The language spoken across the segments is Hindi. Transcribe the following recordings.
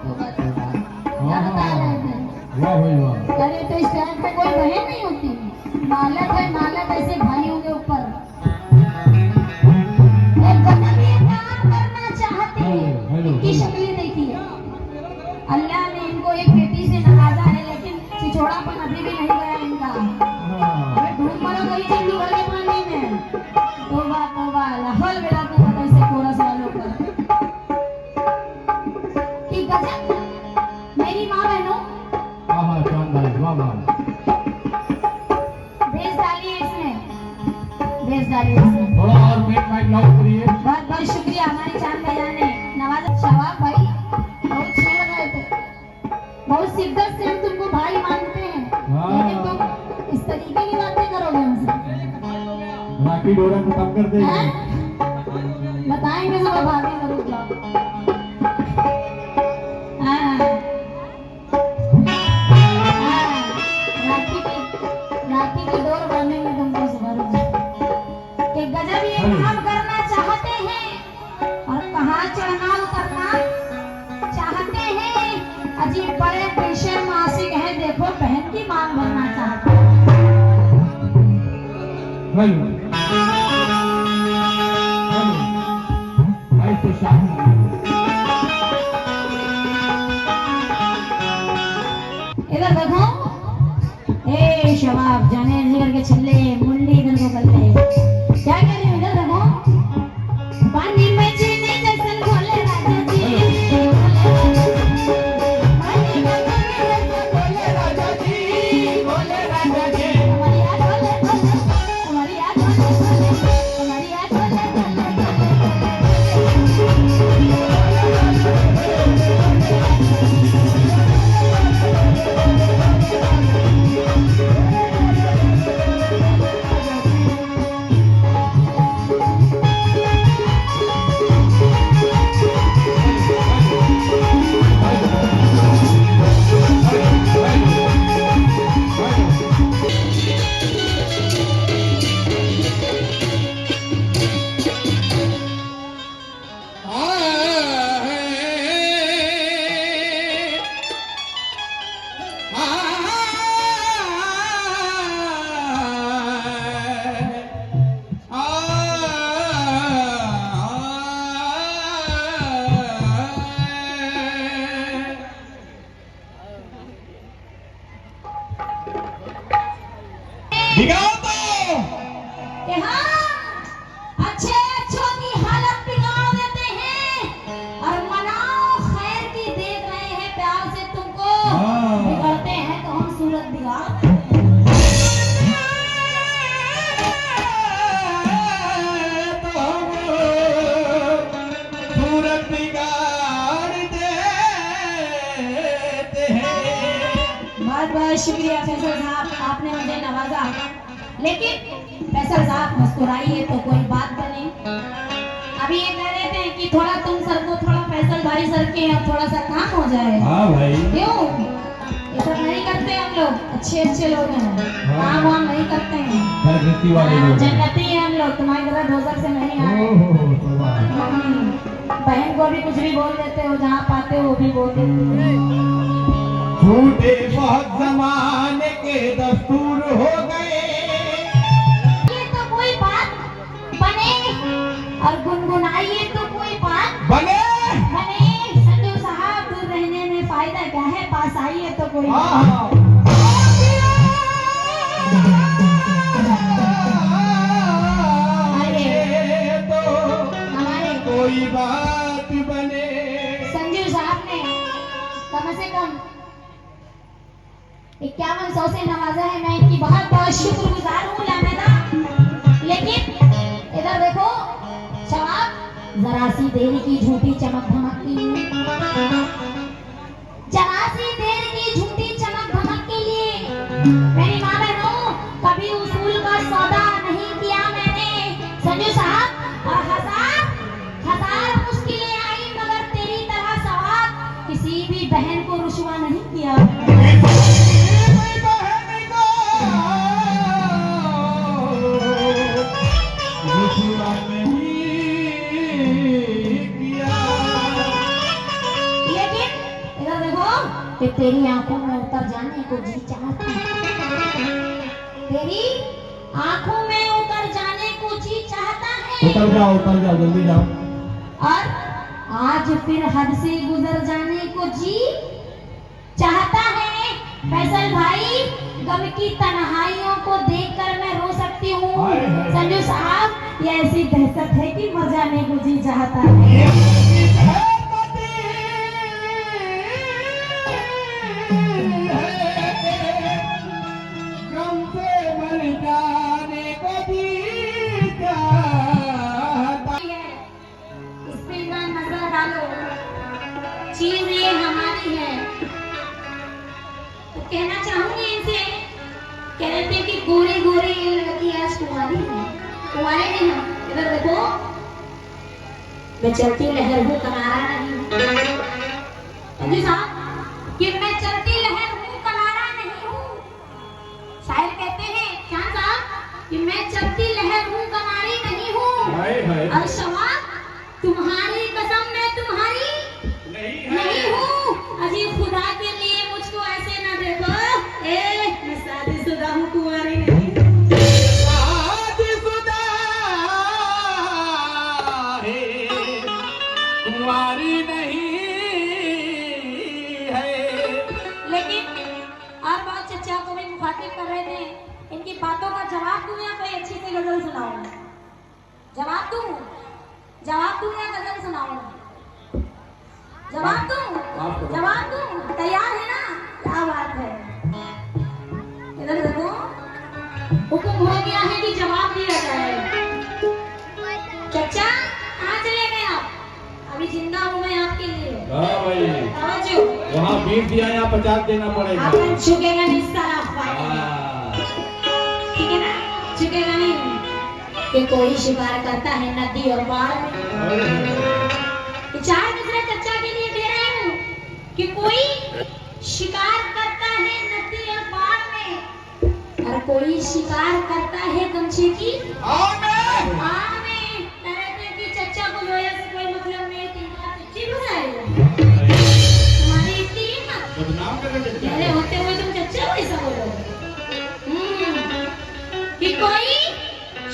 तोबा तोबा। क्या हाँ, बता रहे थे? वाह भाई वाह। अरे तो इस टाइम पे कोई बहन नहीं होती, नालक है नालक ऐसे भाइयों के ऊपर। एक गजब ये काम करना चाहते हैं, इनकी शक्लें देखिए। अल्लाह ने इनको एक बेटी से नवाजा है, लेकिन छिछोड़ापन अभी भी नहीं गया इनका। अरे ढूंढ मरो गई चंदू भर के पानी में। तोबा तोबा, लहल बेला तू बता इसे कोरस वालों का कि गजब। मेरी माँ बहनों, हाँ चांद भाई वाह वाह। भेज डालिए इसमें, भेज डालिए इसमें। थोड़ा और माइक लाउड करिए। बहुत बहुत शुक्रिया हमारी चांद भैया ने नवाजा। शवाब भाई बहुत छेड़ रहे थे, बहुत शिद्दत से हम तुमको भाई मानते हैं, लेकिन तुम इस तरीके की बातें करोगे हमसे। राखी डोरा खत्म कर देंगे। हैं? बताएंगे सब भाभी जरूर जाओ। हाँ, हाँ, राखी की डोर बांधेंगे तुमको सुबह रोज। कि गजब ये काम करना चाहते हैं और कहाँ चढ़ना उतरना चाहते हैं। अजीब बड़े पेशे मासिक हैं, देखो बहन की मांग भरना चाहते हैं। हेलो हेलो भाई तो शाम इधर देखो, ए शबाब जाने जिगर के छिल्ले मुंडी इधर को कर ले। क्या कह रही हो? इधर देखो, पानी में चीनी जैसन घोले राजा जी, पानी में चीनी जैसन घोले राजा जी, घोले राजा जी। हमारी याद घोले घोले, हमारी याद घोले घोले, हमारी याद घोले दिखाओ तो कि हाँ, अच्छे अच्छों की हालत बिगाड़ देते हैं और मनाओ खैर की देख रहे हैं प्यार से तुमको। बिगड़ते हैं तो हम सूरत बिगाड़ देते हैं। तो हम सूरत बिगाड़ देते हैं। बहुत बहुत शुक्रिया फैसल साहब, आपने मुझे नवाजा। लेकिन फैसल साहब मुस्कुराइए तो कोई बात बने। अभी ये कह रहे थे कि थोड़ा तुम सर को, थोड़ा फैसल भाई सर के और थोड़ा सा काम हो जाए। हाँ भाई क्यों? ये सब नहीं करते हम लोग, अच्छे अच्छे लोग हैं, काम वाम नहीं करते हैं। जन्नती वाले लोग। जन्नती हैं हम लोग, तुम्हारी तरह डोजर से नहीं आए। ओहो तो वाह। बहन को भी कुछ भी बोल देते हो, जहाँ पाते हो वो भी बोल देते हो। झूठे बहुत जमाने के दस्तूर हो गए। ये तो कोई बात बने और गुनगुनाइए तो कोई बात बने बने। संजू साहब दूर रहने में फायदा क्या है, पास आइए तो कोई बात। हाँ आइए तो हमारे कोई बात बने। संजू साहब ने कम से कम 5100 से नवाजा है। मैं इनकी बहुत बहुत शुक्रगुजार हूँ लामेदा। लेकिन इधर देखो शबाब, जरा सी देर की झूठी चमक धमक के लिए, जरा सी देर की झूठी चमक धमक के लिए मेरी माँ बहनों, कभी उसूल का सौदा नहीं किया मैंने संजू साहब। और हजार मुश्किलें आई मगर तेरी तरह सवाब किसी भी बहन को रुसवा नहीं किया। लेकिन कि तेरी आंखों में उतर जाने को जी चाहता है, तेरी आंखों में उतर जाने को जी चाहता है। उतर जाओ जल्दी जाओ। और आज फिर हद से गुजर जाने को जी चाहता है। फैसल भाई, गम की तन्हाइयों को देखकर मैं रो सकती हूँ। हाय, हाय। संजू साहब, ये ऐसी दहशत है कि मर जाने को जी चाहता है। गम से मर जाने को जी चाहता। इस पे एक बार नजर डालो, चीज ये हमारी है। तो कहना चाहूंगी इनसे, कह रहे थे कि गोरे गोरे ये लड़की आज कुंवारी है, कुंवारे नहीं हम। इधर देखो, मैं चलती लहर हूँ, किनारा नहीं। जी साहब, कि मैं चलती लहर हूँ, किनारा नहीं हूँ। शायर कहते हैं क्या साहब कि मैं चलती लहर हूँ, किनारी नहीं हूँ। हाय हाय। और शवाब, तुम्हारी कसम मैं तुम्हारी नहीं हूँ। अजी खुदा के लिए मुझको ऐसे ना देखो, मैं शादीशुदा हूँ, कुंवारी नहीं। शादीशुदा है, कुंवारी नहीं है। लेकिन आप बात चचा को भी मुखातिब कर रहे थे, इनकी बातों का जवाब दूं या कोई अच्छी सी गजल सुनाऊं? जवाब दूं या गजल सुनाऊं? जवाब दूं? तैयार है ना? क्या बात है। इधर देखो, हुक्म हो गया है कि जवाब दिया जाए। चचा कहाँ चले गए आप? अभी जिंदा हूँ मैं आपके लिए। हाँ भाई, समझो, वहाँ 20 दिया या 50 देना पड़ेगा। आपन झुकेगा नहीं सारा अफवाह, हाँ। ठीक है ना? झुकेगा नहीं। कि कोई शिकार करता है नदी और बाढ़ में। चार दूसरे चर्चा के लिए दे रही हूँ कि कोई शिकार करता है नदी और बाढ़ में, और कोई शिकार करता है गमछे की आड़ में। कहते कि चच्चा को लोया से कोई मतलब नहीं, चिट्ठी बुलाएगा तुम्हारी इतनी हिम्मत, बदनाम कर रहे थे। मेरे होते हुए तुम चच्चा को ऐसा बोलोगे? कि कोई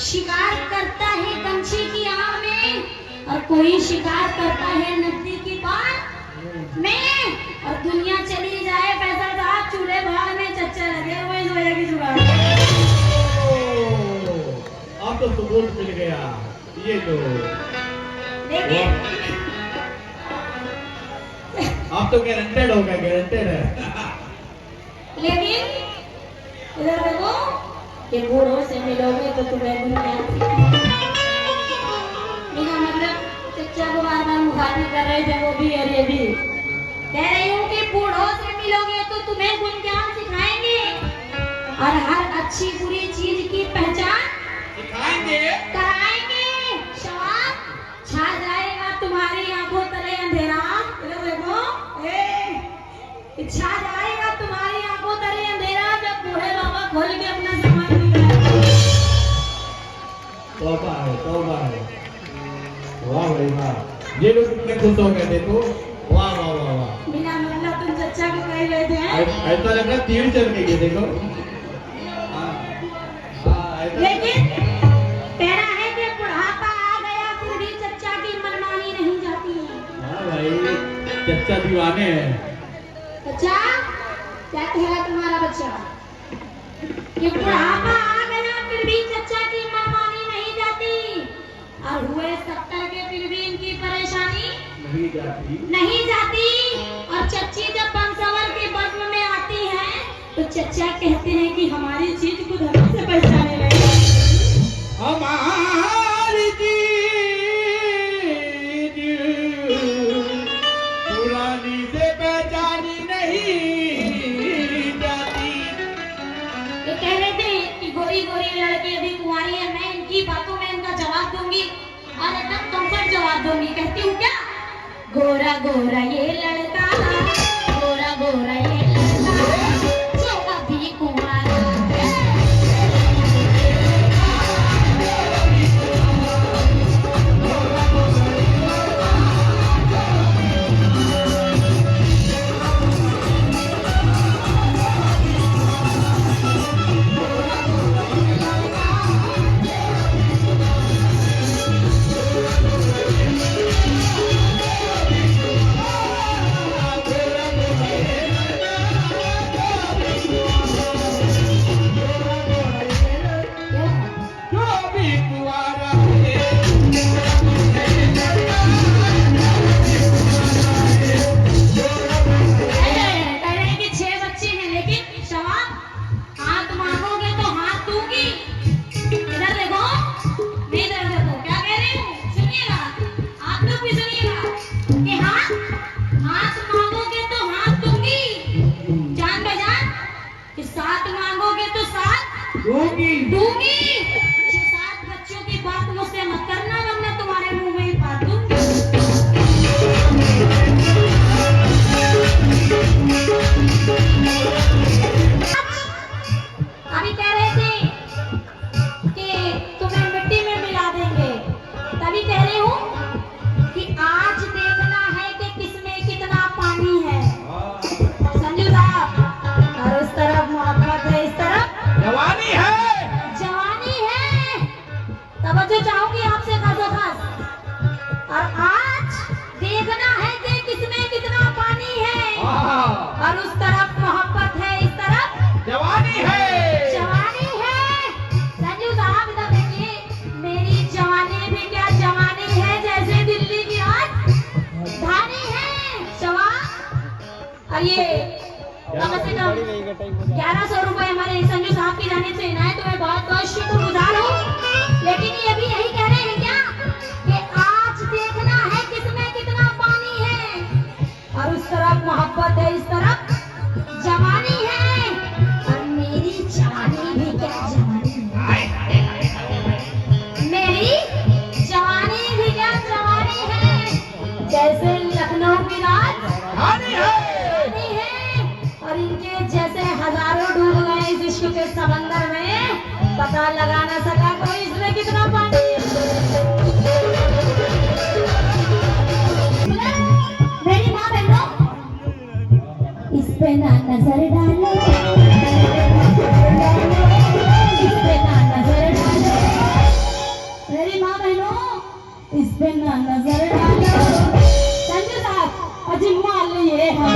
शिकार करता है गमछे की आड़ में, और कोई शिकार करता है नदी की बाढ़ में। और दुनिया चली जाए पैसा साहब, चूल्हे भाड़ में चच्चा लगे हुए जोया की जुगाड़। अब तो सबूत मिल गया। ये तो लेकिन अब तो गारंटेड हो गया, गारंटेड है। लेकिन इधर देखो, कि बूढ़ों से मिलोगे तो तुम्हें दुनिया मेरा मतलब चच्चा को बार बार मुखातिब कर रहे थे वो भी और ये भी। कह रही हूँ कि बूढ़ों से मिलोगे तो तुम्हें गुण ज्ञान सिखाएंगे, और हर अच्छी बुरी चीज की पहचान सिखाएंगे, कराएंगे। शवाब, छा जाएगा तुम्हारी आंखों तले अंधेरा। इधर देखो, छा जाएगा तुम्हारी आंखों तले अंधेरा जब बूढ़े बाबा खोल के अपना सामान निकालेंगे। तौबा है। वाह भाई वाह, ये लोग कितने खुश हो गए देखो। वाह वाह वाह वाह। बिना मतलब तुम चच्चा को कह लेते हैं। ऐसा लग रहा तीर चल के गए देखो। लेकिन कहना है कि बुढ़ापा आ गया फिर भी चच्चा की मनमानी नहीं जाती है। हाँ भाई, चच्चा दीवाने हैं। चच्चा क्या कह रहा है तुम्हारा बच्चा? कि बुढ़ापा आ गया फिर भी चच्चा की मनमानी नहीं जाती, और हुए 70 के फिर भी इनकी परेशानी नहीं जाती। और चच्ची जब पंचवर के बज्म में आती है तो चच्चा कहते हैं कि हमारी चीज को धर्म से पहचाने लगे। हमारी चीज पुरानी से पहचानी नहीं जाती। ये कह रहे थे कि गोरी गोरी लड़की अभी कुंवारी है, मैं इनकी बातों में इनका जवाब दूंगी और एकदम कंफर्ट जवाब दूंगी। कहती हूँ क्या? गोरा गोरा ये लड़का, गोरा गोरा ये लड़का जो अभी कुंवारा है। दूंगी। दूंगी। 6-7 बच्चों की बात मुझसे मत करना, वरना तुम्हारे मुंह में ही बात दूंगी। अभी कह रहे थे कि तुम्हें मिट्टी में मिला देंगे, तभी कह रही हूँ कि आज देखना है कि किसमें कितना पानी है। संजू साहब, और इस तरफ मोहब्बत है, इस तरफ जवानी है। जवानी है। तवज्जो चाहूंगी आपसे खासो खास। और आज देखना है कि किसमें कितना पानी है। और उस तरफ मोहब्बत है, इस तरफ जवानी है। जवानी है। संजू साहब इधर देखिए, मेरी जवानी भी क्या जवानी है, जैसे दिल्ली की राजधानी है। जवान। और ये कम से कम 1100 रुपए हमारे संजू साहब की जाने से इनायत हुए, बहुत बहुत शुक्रगुजार हूँ। लेकिन ये भी यही कह रहे हैं क्या कि आज देखना है किसमें कितना पानी है। और उस तरफ मोहब्बत है, इस तरफ जवानी है। और मेरी जवानी भी क्या जवानी है। मेरी जवानी भी क्या जवानी है, जैसे लखनऊ की राजधानी है। और इनके जैसे हजारों डूब गए इस इश्क के समंदर में, पता लगा ना सका कोई इसमें कितना पानी है। मेरी माँ बहनों, इस पे ना नजर डालो, इस पे ना नजर डालो। मेरी माँ बहनों, इस पे ना नजर डालो। संजू साहब अजिम्मा लिए हम।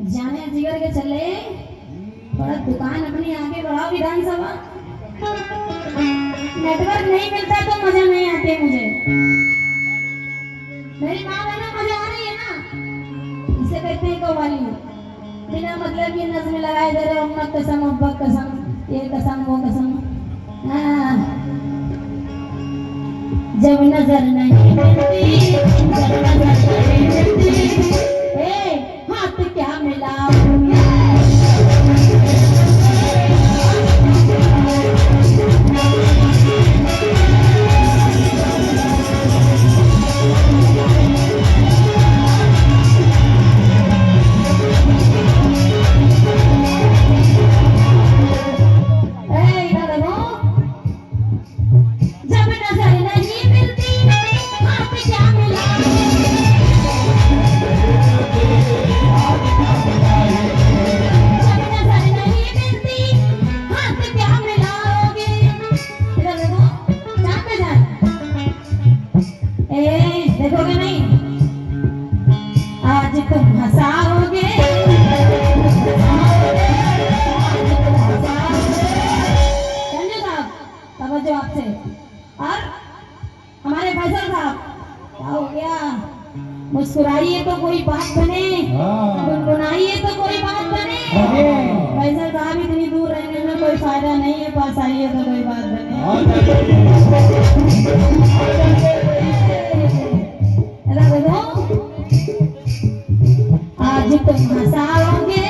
जाने जिगर के चले, थोड़ा दुकान अपनी आगे बढ़ाओ। विधानसभा नेटवर्क नहीं मिलता तो मजा नहीं आते मुझे। मेरी माँ बहना मजा आ रही है ना, इसे कहते हैं कव्वाली। बिना मतलब की नज़्म लगाए दे रहे, उम्मत कसम अब्बा कसम, ये कसम वो कसम। जब नजर नहीं मिलती, जब नजर नहीं मिलती, हाथ क्या मिलाऊंगे। देखोगे नहीं, आज तुम हंसाओगे, संजय साहब तवज्जो आपसे। और हमारे फैसल साहब, क्या हो गया? मुस्कुराइए तो कोई बात बने, गुनगुनाइए तो कोई बात बने। वैसे साहब इतनी दूर रहने में कोई फायदा नहीं है, पास आइए तो कोई बात बने। आज तुम हंसाओगे